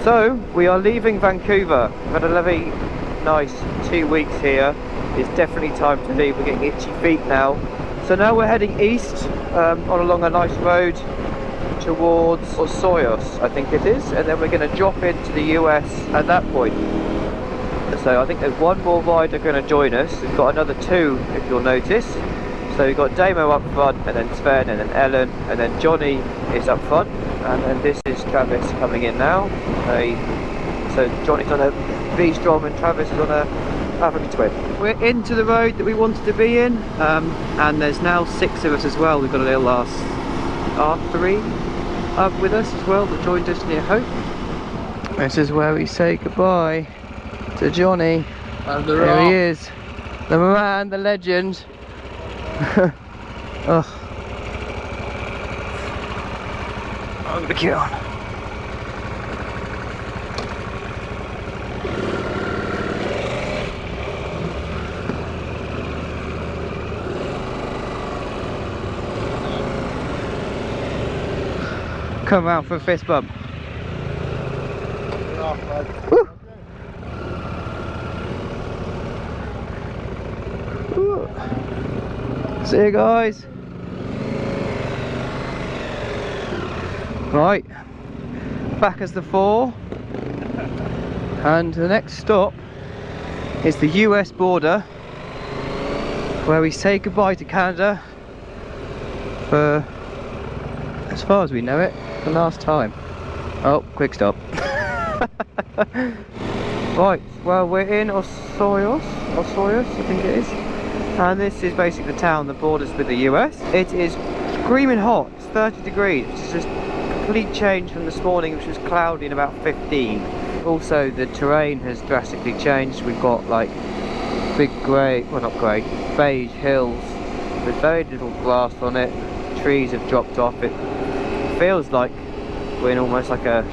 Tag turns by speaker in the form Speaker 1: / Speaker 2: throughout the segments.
Speaker 1: So we are leaving Vancouver. We've had a lovely nice 2 weeks here. It's definitely time to leave. We're getting itchy feet now. So now we're heading east along a nice road towards Osoyoos, I think it is, and then we're going to drop into the US at that point. So I think there's one more rider going to join us. We've got another two, if you'll notice. So we've got Damo up front, and then Sven, and then Ellen, and then Johnny is up front, and then this is Travis coming in now. So Johnny's on a V-Strom and Travis is on a African Twin. We're into the road that we wanted to be in, and there's now 6 of us as well. We've got a little R3 up with us as well that joined us near Hope. This is where we say goodbye to Johnny.
Speaker 2: And
Speaker 1: there he is, the man, the legend. Oh, I'm gonna get on. Come round for a fist bump. Woo. Woo. See you guys. Right, back as the 4, and the next stop is the US border, where we say goodbye to Canada for, as far as we know it, the last time. Oh, quick stop. Right, well, we're in Osoyoos, I think it is. And this is basically the town that borders with the US. It is screaming hot, it's 30 degrees, which is just a complete change from this morning, which was cloudy and about 15. Also, the terrain has drastically changed. We've got like big grey, well not grey, beige hills with very little grass on it. Trees have dropped off. It feels like we're in almost like a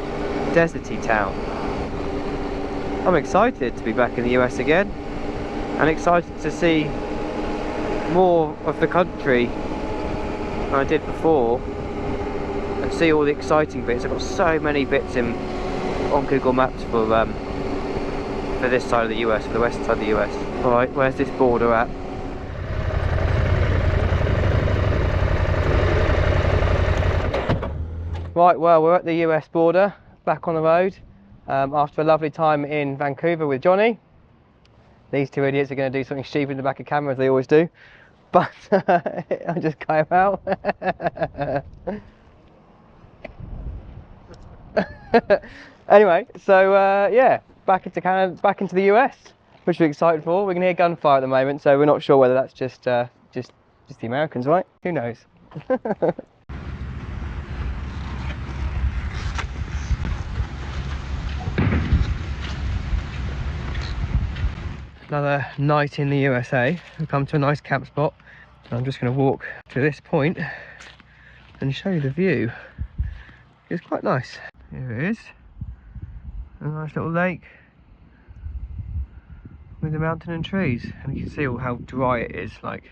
Speaker 1: deserty town. I'm excited to be back in the US again, and excited to see more of the country than I did before, and see all the exciting bits. I've got so many bits on Google Maps for this side of the US, for the west side of the US. Alright, where's this border at? Right, well, we're at the US border, back on the road, after a lovely time in Vancouver with Johnny. These two idiots are going to do something stupid in the back of camera, as they always do. But I just came out. Anyway, so yeah, back into Canada, back into the US, which we're excited for. We can hear gunfire at the moment, so we're not sure whether that's just the Americans, right? Who knows? Another night in the USA. We've come to a nice camp spot. I'm just going to walk to this point and show you the view. It's quite nice. Here it is. A nice little lake with the mountain and trees. And you can see all how dry it is. Like,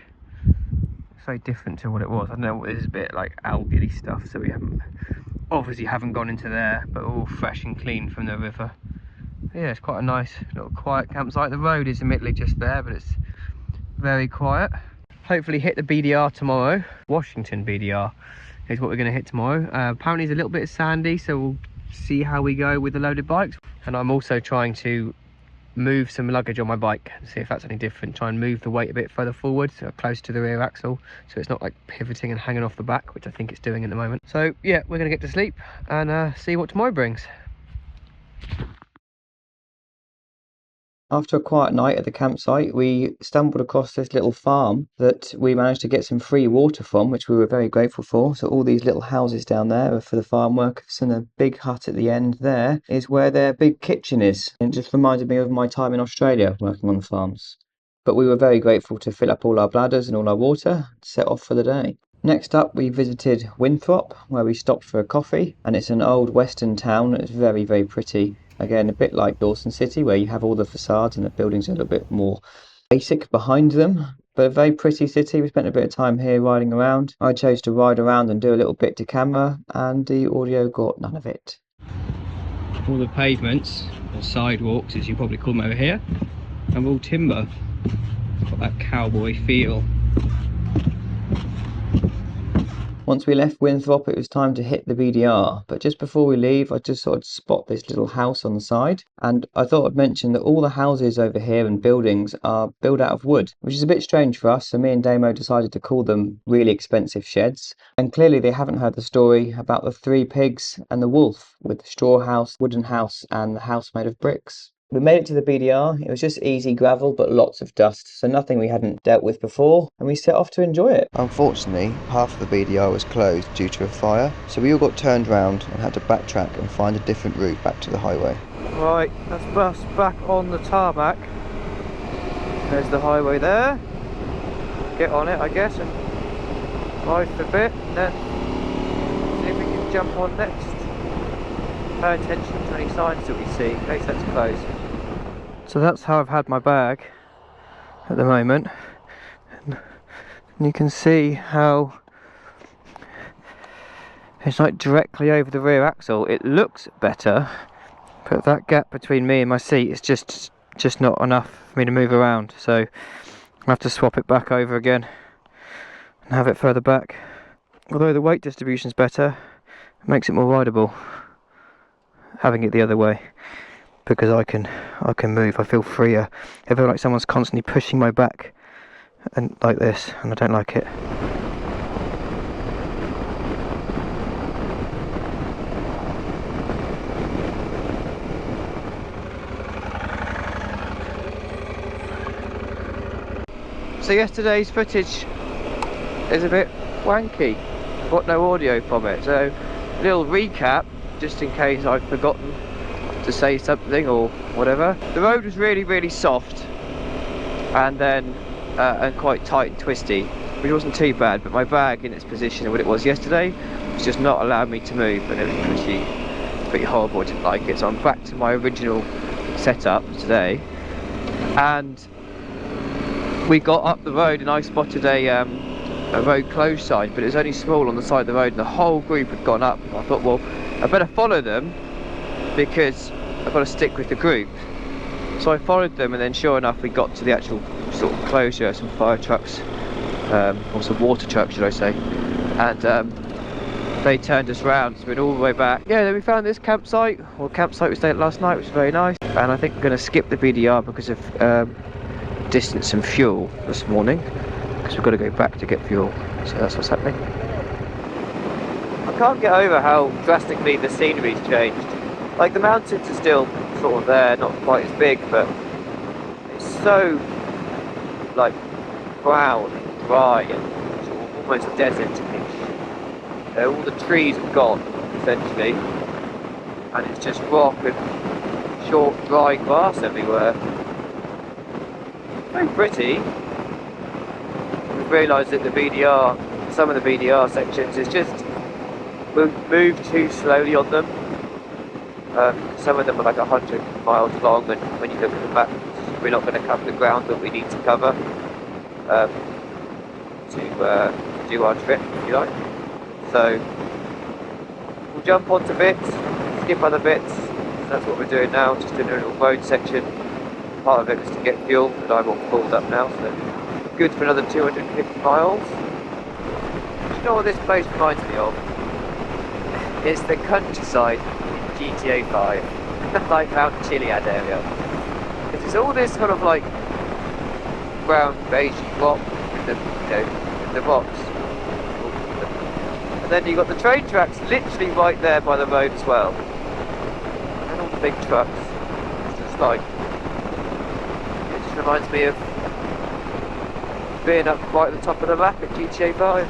Speaker 1: it's very different to what it was. I don't know, this is a bit like algae stuff, so we obviously haven't gone into there, but all fresh and clean from the river. Yeah, it's quite a nice little quiet campsite. The road is admittedly just there, but it's very quiet. Hopefully hit the BDR tomorrow. Washington BDR is what we're going to hit tomorrow. Apparently it's a little bit sandy, so we'll see how we go with the loaded bikes. And I'm also trying to move some luggage on my bike and see if that's any different. Try and move the weight a bit further forward, so close to the rear axle, so it's not like pivoting and hanging off the back, which I think it's doing at the moment. So yeah, we're going to get to sleep and see what tomorrow brings. After a quiet night at the campsite, we stumbled across this little farm that we managed to get some free water from, which we were very grateful for. So all these little houses down there are for the farm workers, and the big hut at the end there is where their big kitchen is. And it just reminded me of my time in Australia working on the farms. But we were very grateful to fill up all our bladders and all our water, set off for the day. Next up, we visited Windthrop, where we stopped for a coffee, and it's an old western town. It's very, very pretty. Again, a bit like Dawson City, where you have all the facades and the buildings are a little bit more basic behind them, but a very pretty city. We spent a bit of time here riding around. I chose to ride around and do a little bit to camera, and the audio got none of it. all the pavements, or sidewalks as you probably call them over here, are all timber. Got that cowboy feel. Once we left Windthrop, it was time to hit the BDR, but just before we leave I just thought I'd spot this little house on the side, and I thought I'd mention that all the houses over here and buildings are built out of wood, which is a bit strange for us, so me and Damo decided to call them really expensive sheds. And clearly they haven't heard the story about the 3 pigs and the wolf, with the straw house, wooden house and the house made of bricks. We made it to the BDR. It was just easy gravel but lots of dust, so nothing we hadn't dealt with before, and we set off to enjoy it. Unfortunately, half of the BDR was closed due to a fire, so we all got turned round and had to backtrack and find a different route back to the highway. Right, let's bus back on the tarmac. There's the highway there. Get on it, I guess, and ride for a bit, and then see if we can jump on next. Pay attention to any signs that we see in case that's closed. So that's how I've had my bag at the moment, and you can see how it's like directly over the rear axle. It looks better, but that gap between me and my seat is just not enough for me to move around, so I'll have to swap it back over again and have it further back. Although the weight distribution is better, it makes it more rideable having it the other way, because I can move. I feel freer. I feel like someone's constantly pushing my back and like this, and I don't like it. So yesterday's footage is a bit wanky. I've got no audio from it, so a little recap just in case I've forgotten to say something or whatever. The road was really soft, and then and quite tight and twisty, which wasn't too bad, but my bag in its position and what it was yesterday was just not allowing me to move, and it was pretty horrible. I didn't like it, so I'm back to my original setup today. And we got up the road and I spotted a road closed sign, but it was only small on the side of the road, and the whole group had gone up. I thought, well, I better follow them because I've got to stick with the group. So I followed them, and then sure enough we got to the actual sort of closure, some fire trucks, or some water trucks should I say, and they turned us round, so we went all the way back. Yeah, then we found this campsite, or campsite we stayed at last night, which was very nice. And I think we're going to skip the BDR because of distance and fuel this morning, because we've got to go back to get fuel, so that's what's happening. I can't get over how drastically the scenery's changed. Like, the mountains are still sort of there, not quite as big, but it's so like brown and dry and sort of almost desert-ish. All the trees are gone essentially, and it's just rock and short dry grass everywhere. Very pretty. We've realised that the BDR, some of the BDR sections is just move too slowly on them. Some of them are like 100 miles long, and when you look at the map, we're not going to cover the ground that we need to cover to do our trip, if you like. So we'll jump onto bits, skip other bits. So that's what we're doing now, just doing a little road section. Part of it was to get fuel, but I'm all filled up now, so good for another 250 miles. Do you know what this place reminds me of? It's the countryside in GTA 5, like Mount Chiliad area. It's all this kind of like brown beige rock in the rocks. And then you've got the train tracks literally right there by the road as well. And all the big trucks. It's just like, it just reminds me of being up right at the top of the map at GTA 5.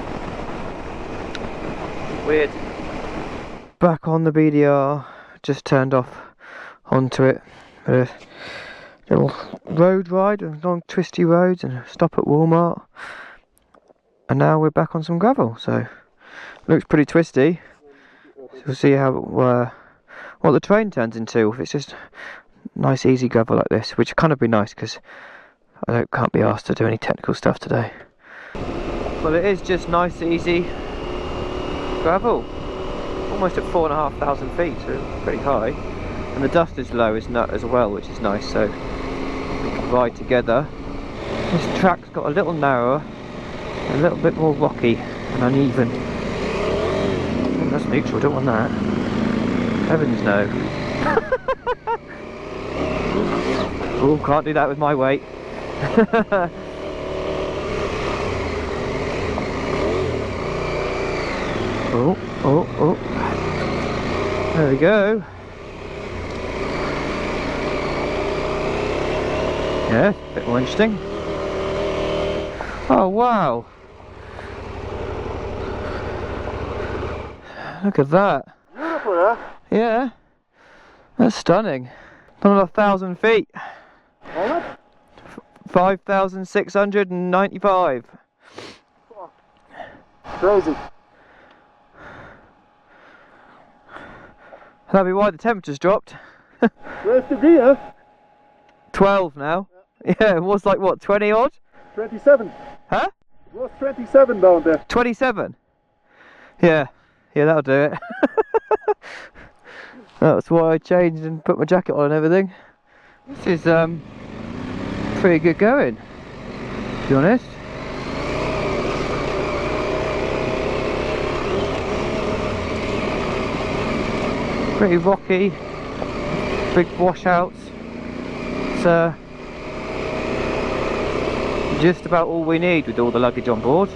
Speaker 1: Weird. Back on the BDR, just turned off onto it. A little road ride, along twisty roads, and a stop at Walmart. And now we're back on some gravel, so looks pretty twisty. So we'll see how what the train turns into, if it's just nice easy gravel like this, which kind of be nice because I can't be asked to do any technical stuff today. Well, it is just nice easy gravel. Almost at 4,500 feet, so pretty high. and the dust is low as well, which is nice, so we can ride together. This track's got a little narrower, a little bit more rocky and uneven. Oh, that's neutral, don't want that. Heavens no. Oh, can't do that with my weight. Oh, oh, oh. There we go. Yeah, a bit more interesting. Oh, wow. Look at that.
Speaker 2: Beautiful, huh?
Speaker 1: Yeah. That's stunning. Done 1,000 feet.
Speaker 2: How much?
Speaker 1: 5,695.
Speaker 2: Crazy.
Speaker 1: That'll be why the temperature's dropped.
Speaker 2: Where's the deer?
Speaker 1: 12 now. Yeah, it was like what, 20 odd?
Speaker 2: 27.
Speaker 1: Huh?
Speaker 2: It was 27 down there.
Speaker 1: 27? Yeah, that'll do it. That's why I changed and put my jacket on and everything. This is pretty good going, to be honest. Pretty rocky, big washouts. It's just about all we need with all the luggage on board.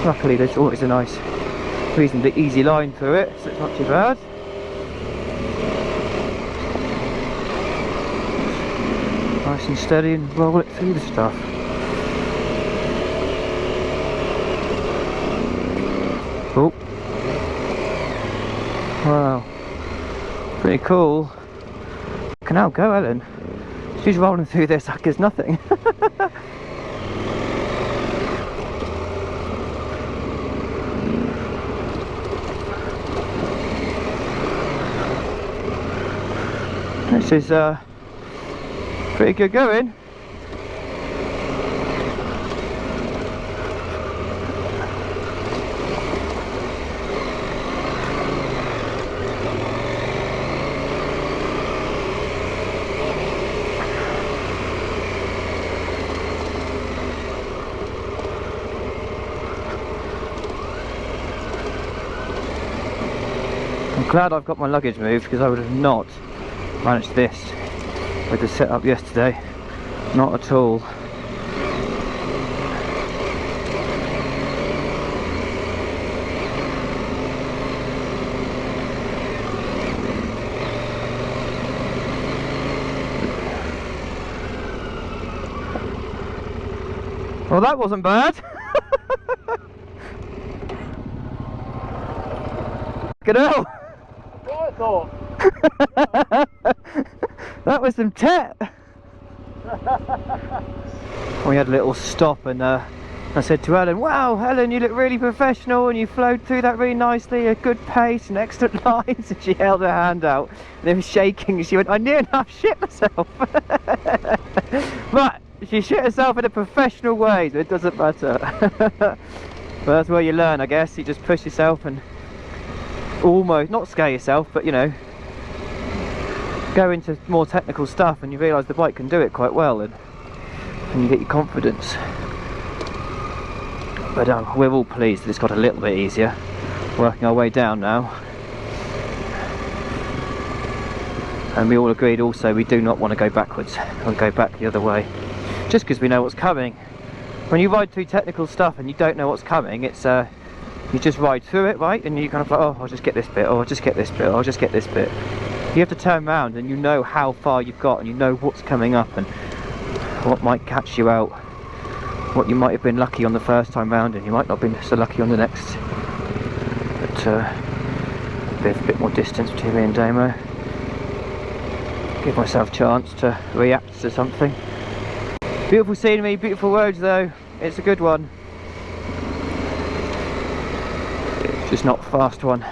Speaker 1: Luckily there's always a nice, reasonably easy line through it, so it's not too bad. Nice and steady and roll it through the stuff. Oh. Wow. Pretty cool. Can now go, Ellen. She's rolling through this like it's nothing. This is pretty good going. I'm glad I've got my luggage moved, because I would have not managed this with the setup yesterday. Not at all. Well, that wasn't bad. Good hell.
Speaker 2: I thought.
Speaker 1: That was some tet. We had a little stop and I said to Ellen, wow Ellen, you look really professional and you flowed through that really nicely, a good pace and excellent lines. And she held her hand out and it was shaking and she went, I near enough shit myself. But she shit herself in a professional way, so it doesn't matter. But that's where you learn, I guess. You just push yourself and almost, not scare yourself, but you know, go into more technical stuff and you realise the bike can do it quite well, and you get your confidence. But we're all pleased that it's got a little bit easier. Working our way down now. And we all agreed also we do not want to go backwards or go back the other way, just because we know what's coming. When you ride through technical stuff and you don't know what's coming, it's you just ride through it, right? And you kind of like, oh, I'll just get this bit, or I'll just get this bit, or I'll just get this bit. You have to turn around and you know how far you've got and you know what's coming up and what might catch you out, what you might have been lucky on the first time round and you might not have been so lucky on the next. But there's a bit more distance between me and Damo. Give myself a chance to react to something. Beautiful scenery, beautiful roads though. It's a good one. Just not a fast one.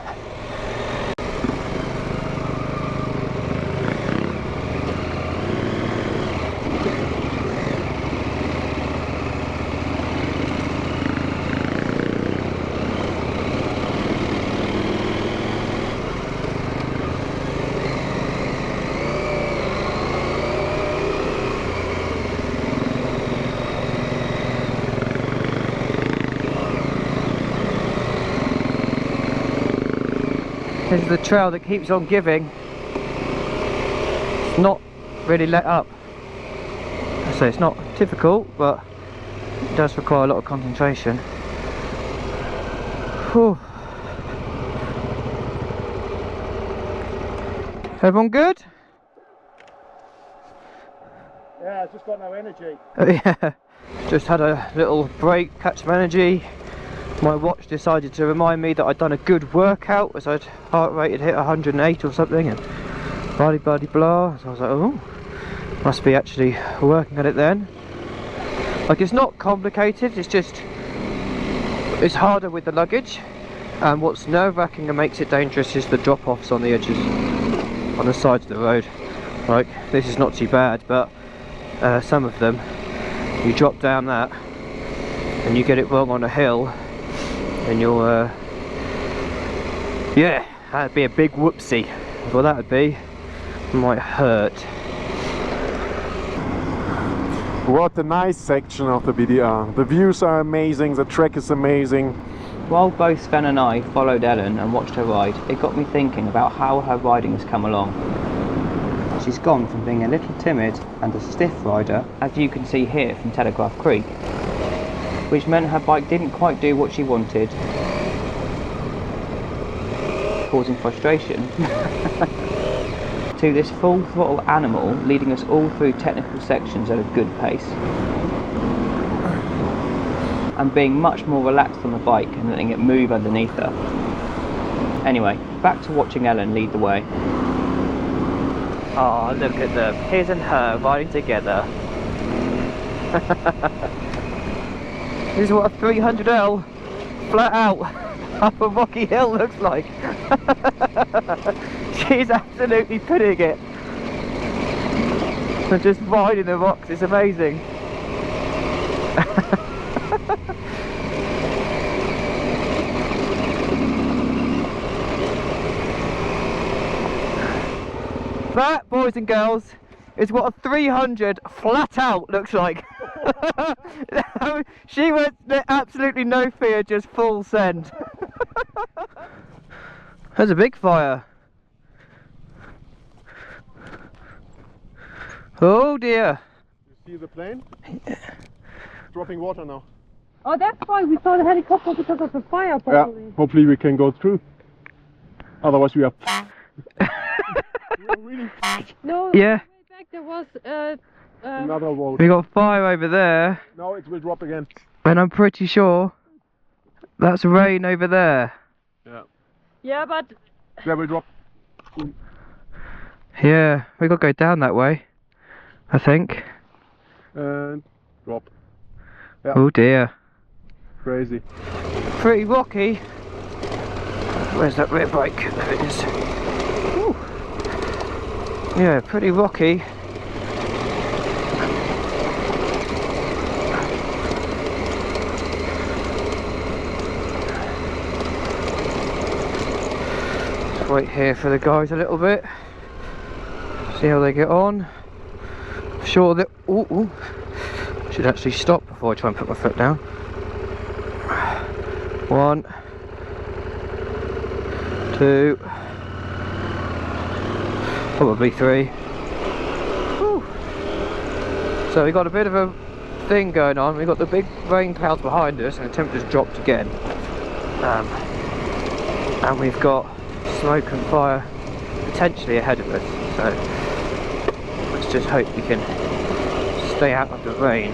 Speaker 1: This is the trail that keeps on giving. It's not really let up. So it's not difficult, but it does require a lot of concentration. Whew. Everyone good?
Speaker 2: Yeah, I just got no energy.
Speaker 1: Yeah, just had a little break, catch some energy. My watch decided to remind me that I'd done a good workout, as I'd heart rate had hit 108 or something, and blah blah blah. So I was like, oh, must be actually working at it then. Like, it's not complicated, it's just, it's harder with the luggage, and what's nerve-wracking and makes it dangerous is the drop-offs on the edges, on the sides of the road. Like, this is not too bad, but some of them, you drop down that and you get it wrong on a hill and you'll yeah, that'd be a big whoopsie. Well, that would be, it might hurt.
Speaker 3: What a nice section of the BDR. The views are amazing, the track is amazing.
Speaker 1: While both Sven and I followed Ellen and watched her ride, it got me thinking about how her riding has come along. She's gone from being a little timid and a stiff rider, as you can see here from Telegraph Creek, which meant her bike didn't quite do what she wanted, causing frustration, to this full throttle animal leading us all through technical sections at a good pace, and being much more relaxed on the bike and letting it move underneath her. Anyway, back to watching Ellen lead the way. Oh, look at them, his and her riding together. This is what a 300L flat out up a rocky hill looks like. She's absolutely pinning it. And just riding the rocks, it's amazing. That, boys and girls, is what a 300 flat out looks like. She went absolutely no fear, just full send. There's a big fire. Oh dear.
Speaker 2: You see the plane? Yeah. Dropping water now.
Speaker 4: Oh, that's why we saw the helicopter, because of the fire, probably.
Speaker 2: Yeah, hopefully we can go through. Otherwise we are we're really
Speaker 4: No,
Speaker 1: yeah.
Speaker 4: way back there was
Speaker 2: another wall.
Speaker 1: We got fire over there.
Speaker 2: Now it will drop again.
Speaker 1: And I'm pretty sure that's rain over there.
Speaker 2: Yeah.
Speaker 4: yeah, but
Speaker 2: There will drop.
Speaker 1: Yeah, we got to go down that way, I think.
Speaker 2: And drop. Yeah.
Speaker 1: Oh dear.
Speaker 2: Crazy.
Speaker 1: Pretty rocky. Where's that rear bike? There it is. Woo. Yeah, pretty rocky. Just wait here for the guys a little bit. See how they get on. Sure that should actually stop before I try and put my foot down. 1, 2, probably 3. Whew. So we got a bit of a thing going on. We got the big rain clouds behind us and the temperature's dropped again. And we've got smoke and fire potentially ahead of us. So let's just hope we can stay out of the rain.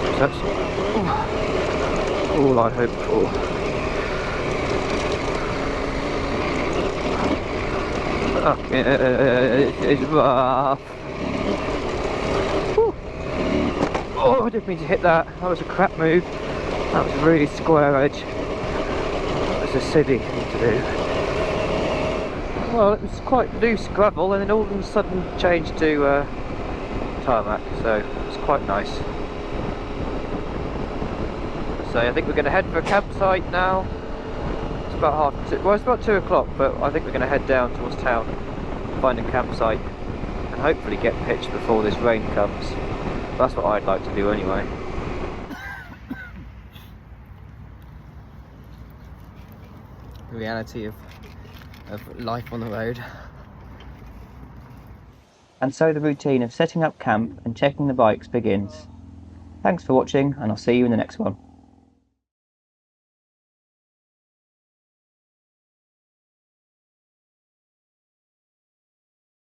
Speaker 1: So that's all I hope for. It's rough. Whew. Oh, I didn't mean to hit that. That was a crap move. That was a really square edge. That was a silly thing to do. Well, it was quite loose gravel and then all of a sudden changed to tarmac, so it's quite nice. So I think we're going to head for a campsite now. It's about it's about 2 o'clock, but I think we're going to head down towards town, find a campsite and hopefully get pitched before this rain comes. That's what I'd like to do anyway. the reality of life on the road. And so the routine of setting up camp and checking the bikes begins. Thanks for watching, and I'll see you in the next one.